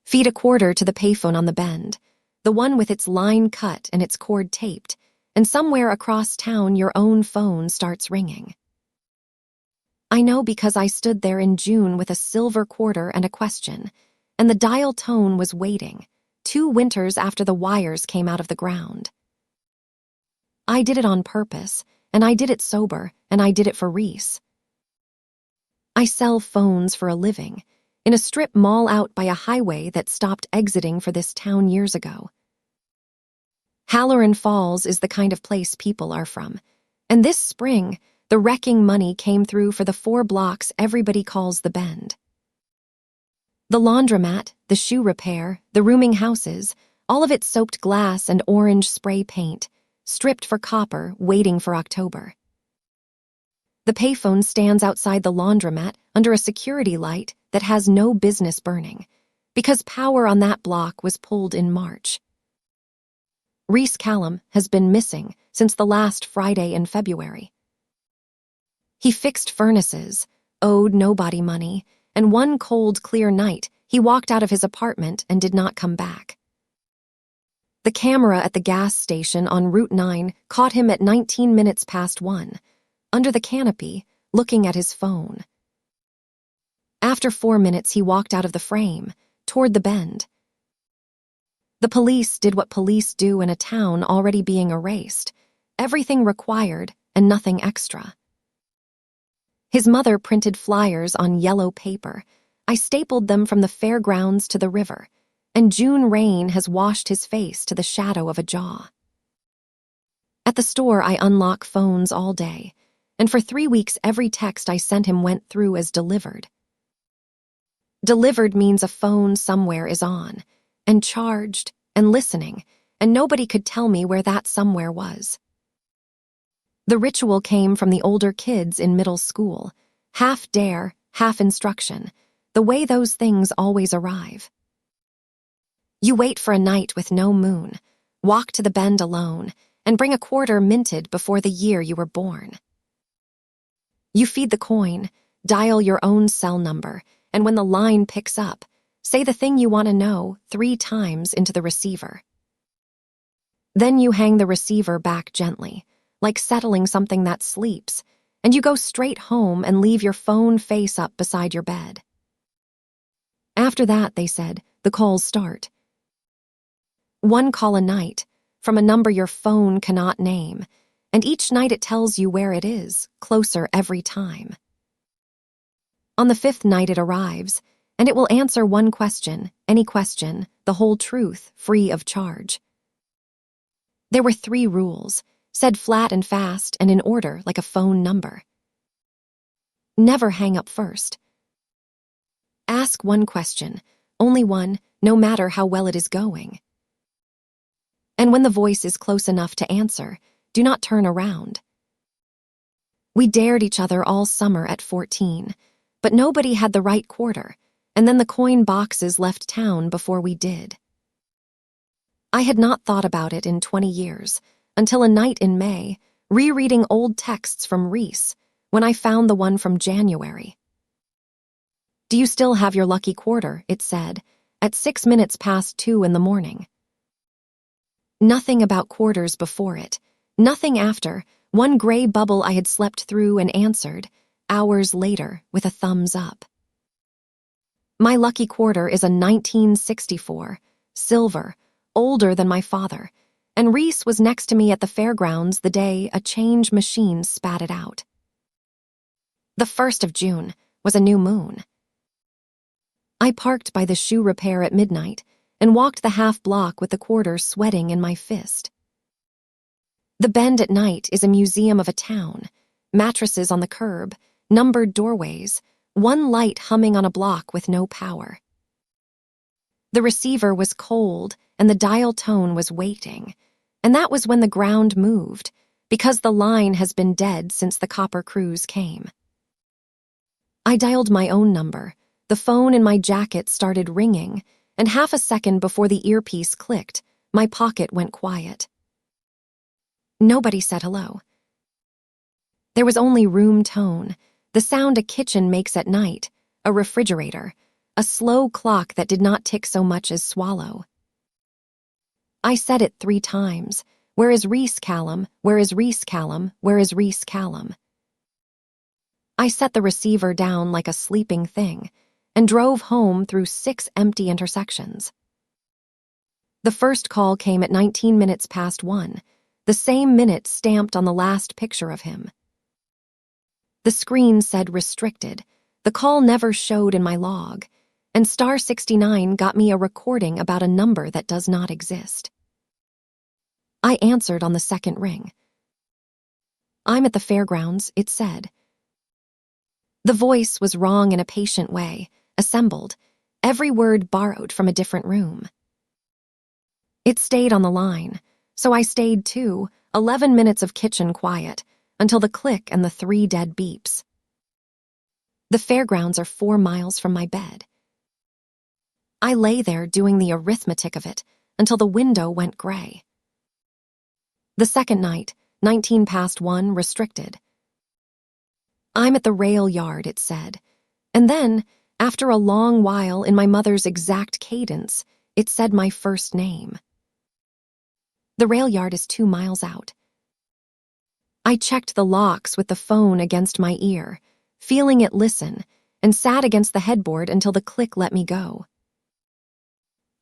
Feed a quarter to the payphone on the bend, the one with its line cut and its cord taped, and somewhere across town your own phone starts ringing. I know because I stood there in June with a silver quarter and a question, and the dial tone was waiting, 2 winters after the wires came out of the ground. I did it on purpose, and I did it sober, and I did it for Reese. I sell phones for a living, in a strip mall out by a highway that stopped exiting for this town years ago. Halloran Falls is the kind of place people are from, and this spring, the wrecking money came through for the 4 blocks everybody calls the Bend. The laundromat, the shoe repair, the rooming houses, all of it soaked glass and orange spray paint, stripped for copper, waiting for October. The payphone stands outside the laundromat under a security light that has no business burning, because power on that block was pulled in March. Reese Callum has been missing since the last Friday in February. He fixed furnaces, owed nobody money, and one cold, clear night, he walked out of his apartment and did not come back. The camera at the gas station on Route 9 caught him at 19 minutes past 1, under the canopy, looking at his phone. After 4 minutes, he walked out of the frame, toward the Bend. The police did what police do in a town already being erased, everything required and nothing extra. His mother printed flyers on yellow paper. I stapled them from the fairgrounds to the river, and June rain has washed his face to the shadow of a jaw. At the store, I unlock phones all day, and for 3 weeks every text I sent him went through as delivered. Delivered means a phone somewhere is on, and charged, and listening, and nobody could tell me where that somewhere was. The ritual came from the older kids in middle school, half dare, half instruction, the way those things always arrive. You wait for a night with no moon, walk to the Bend alone, and bring a quarter minted before the year you were born. You feed the coin, dial your own cell number, and when the line picks up, say the thing you want to know 3 times into the receiver. Then you hang the receiver back gently, like settling something that sleeps, and you go straight home and leave your phone face up beside your bed. After that, they said, the calls start. 1 call a night, from a number your phone cannot name, and each night it tells you where it is, closer every time. On the 5th night it arrives, and it will answer 1 question, any question, the whole truth, free of charge. There were 3 rules, said flat and fast and in order like a phone number. Never hang up first. Ask 1 question, only one, no matter how well it is going. And when the voice is close enough to answer, do not turn around. We dared each other all summer at 14, but nobody had the right quarter, and then the coin boxes left town before we did. I had not thought about it in 20 years, until a night in May, rereading old texts from Reese, when I found the one from January. Do you still have your lucky quarter, it said, at 6 minutes past 2 in the morning. Nothing about quarters before it, nothing after, 1 gray bubble I had slept through and answered, hours later, with a thumbs up. My lucky quarter is a 1964, silver, older than my father, and Reese was next to me at the fairgrounds the day a change machine spat it out. The 1st of June was a new moon. I parked by the shoe repair at midnight and walked the half block with the quarter sweating in my fist. The Bend at night is a museum of a town, mattresses on the curb, numbered doorways, 1 light humming on a block with no power. The receiver was cold and the dial tone was waiting, and that was when the ground moved, because the line has been dead since the copper crews came. I dialed my own number, the phone in my jacket started ringing, and half a second before the earpiece clicked, my pocket went quiet. Nobody said hello. There was only room tone, the sound a kitchen makes at night, a refrigerator, a slow clock that did not tick so much as swallow. I said it 3 times. Where is Reese Callum? Where is Reese Callum? Where is Reese Callum? I set the receiver down like a sleeping thing and drove home through 6 empty intersections. The first call came at 19 minutes past 1, the same minute stamped on the last picture of him. The screen said restricted. The call never showed in my log, and star 69 got me a recording about a number that does not exist. I answered on the second ring. I'm at the fairgrounds, it said. The voice was wrong in a patient way, assembled, every word borrowed from a different room. It stayed on the line, so I stayed too, 11 minutes of kitchen quiet, until the click and the 3 dead beeps. The fairgrounds are 4 miles from my bed. I lay there doing the arithmetic of it until the window went gray. The second night, 19 past 1, restricted. I'm at the rail yard, it said. And then, after a long while in my mother's exact cadence, it said my first name. The rail yard is 2 miles out. I checked the locks with the phone against my ear, feeling it listen, and sat against the headboard until the click let me go.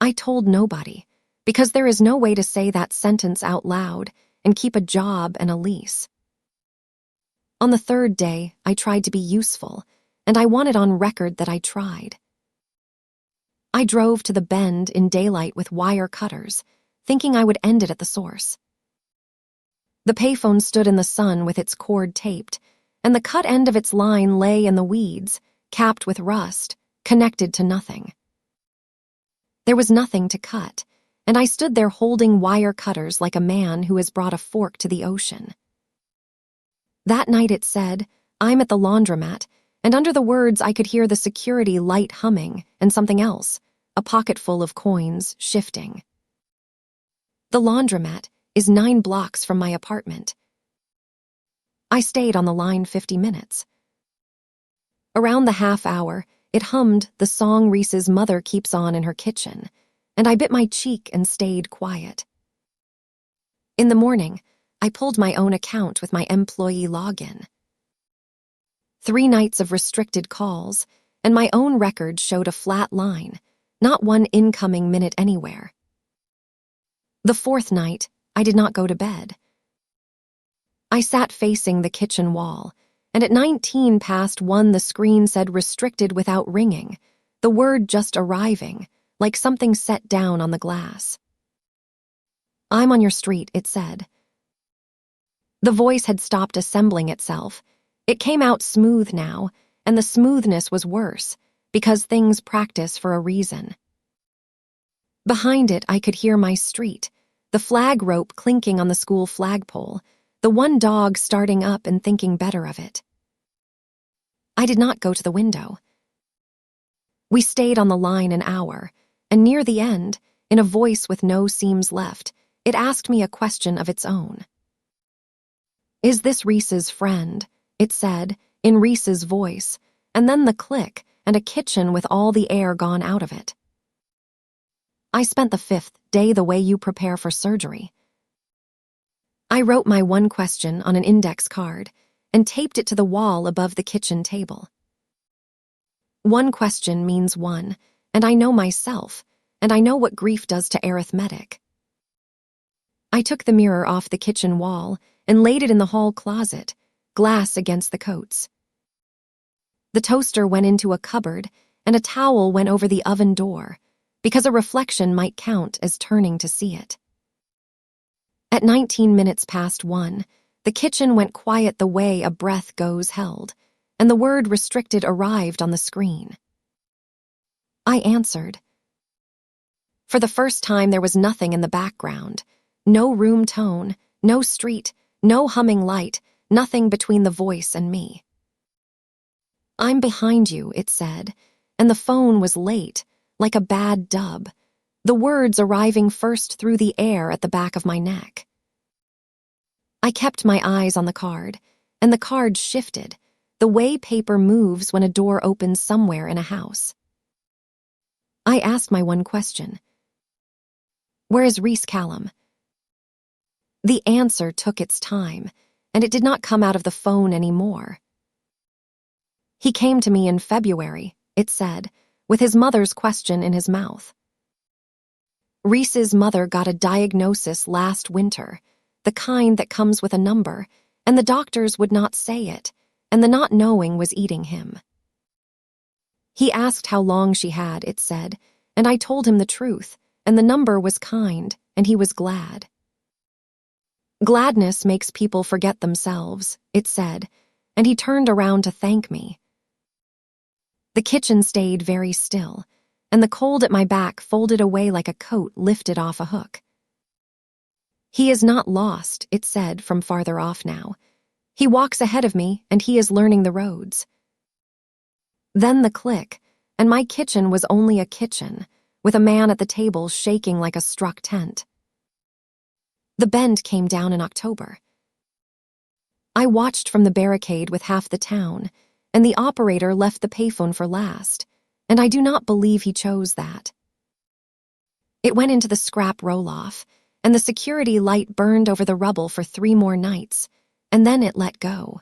I told nobody, because there is no way to say that sentence out loud and keep a job and a lease. On the 3rd day, I tried to be useful, and I wanted on record that I tried. I drove to the bend in daylight with wire cutters, thinking I would end it at the source. The payphone stood in the sun with its cord taped, and the cut end of its line lay in the weeds, capped with rust, connected to nothing. There was nothing to cut, and I stood there holding wire cutters like a man who has brought a fork to the ocean. That night it said, I'm at the laundromat, and under the words I could hear the security light humming and something else, a pocket full of coins, shifting. The laundromat is 9 blocks from my apartment. I stayed on the line 50 minutes. Around the half hour, it hummed the song Reese's mother keeps on in her kitchen, and I bit my cheek and stayed quiet. In the morning, I pulled my own account with my employee login. 3 nights of restricted calls, and my own record showed a flat line, not one incoming minute anywhere. The 4th night, I did not go to bed. I sat facing the kitchen wall, and at 19 past 1 the screen said restricted without ringing, the word just arriving, like something set down on the glass. I'm on your street, it said. The voice had stopped assembling itself. It came out smooth now, and the smoothness was worse, because things practice for a reason. Behind it, I could hear my street, the flag rope clinking on the school flagpole, the one dog starting up and thinking better of it. I did not go to the window. We stayed on the line an hour, and near the end, in a voice with no seams left, it asked me a question of its own. Is this Reese's friend? It said, in Reese's voice, and then the click and a kitchen with all the air gone out of it. I spent the 5th day the way you prepare for surgery. I wrote my one question on an index card and taped it to the wall above the kitchen table. One question means one, and I know myself, and I know what grief does to arithmetic. I took the mirror off the kitchen wall and laid it in the hall closet, glass against the coats. The toaster went into a cupboard, and a towel went over the oven door, because a reflection might count as turning to see it. At 19 minutes past 1, the kitchen went quiet the way a breath goes held, and the word restricted arrived on the screen. I answered. For the first time, there was nothing in the background, no room tone, no street, no humming light, nothing between the voice and me. I'm behind you, it said, and the phone was late, like a bad dub, the words arriving first through the air at the back of my neck. I kept my eyes on the card, and the card shifted, the way paper moves when a door opens somewhere in a house. I asked my one question. Where is Reese Callum? The answer took its time, and it did not come out of the phone anymore. He came to me in February, it said, with his mother's question in his mouth. Reese's mother got a diagnosis last winter, the kind that comes with a number, and the doctors would not say it, and the not knowing was eating him. He asked how long she had, it said, and I told him the truth, and the number was kind, and he was glad. Gladness makes people forget themselves, it said, and he turned around to thank me. The kitchen stayed very still, and the cold at my back folded away like a coat lifted off a hook. He is not lost, it said from farther off now. He walks ahead of me, and he is learning the roads. Then the click, and my kitchen was only a kitchen, with a man at the table shaking like a struck tent. The bend came down in October. I watched from the barricade with half the town, and the operator left the payphone for last, and I do not believe he chose that. It went into the scrap roll-off, and the security light burned over the rubble for 3 more nights, and then it let go.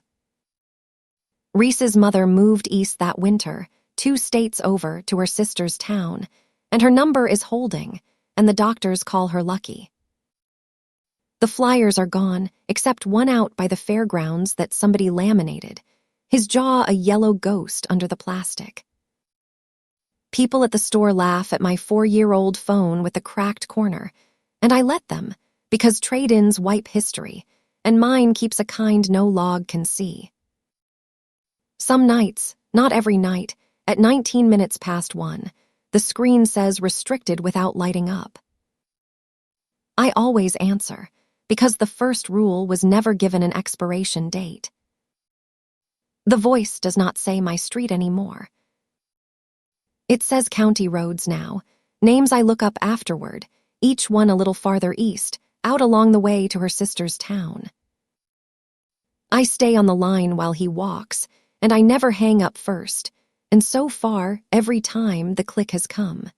Reese's mother moved east that winter, 2 states over, to her sister's town, and her number is holding, and the doctors call her lucky. The flyers are gone, except one out by the fairgrounds that somebody laminated, his jaw a yellow ghost under the plastic. People at the store laugh at my 4-year-old phone with the cracked corner, and I let them, because trade-ins wipe history, and mine keeps a kind no log can see. Some nights, not every night, at 19 minutes past 1, the screen says restricted without lighting up. I always answer, because the first rule was never given an expiration date. The voice does not say my street anymore. It says county roads now, names I look up afterward, each one a little farther east, out along the way to her sister's town. I stay on the line while he walks, and I never hang up first, and so far, every time the click has come.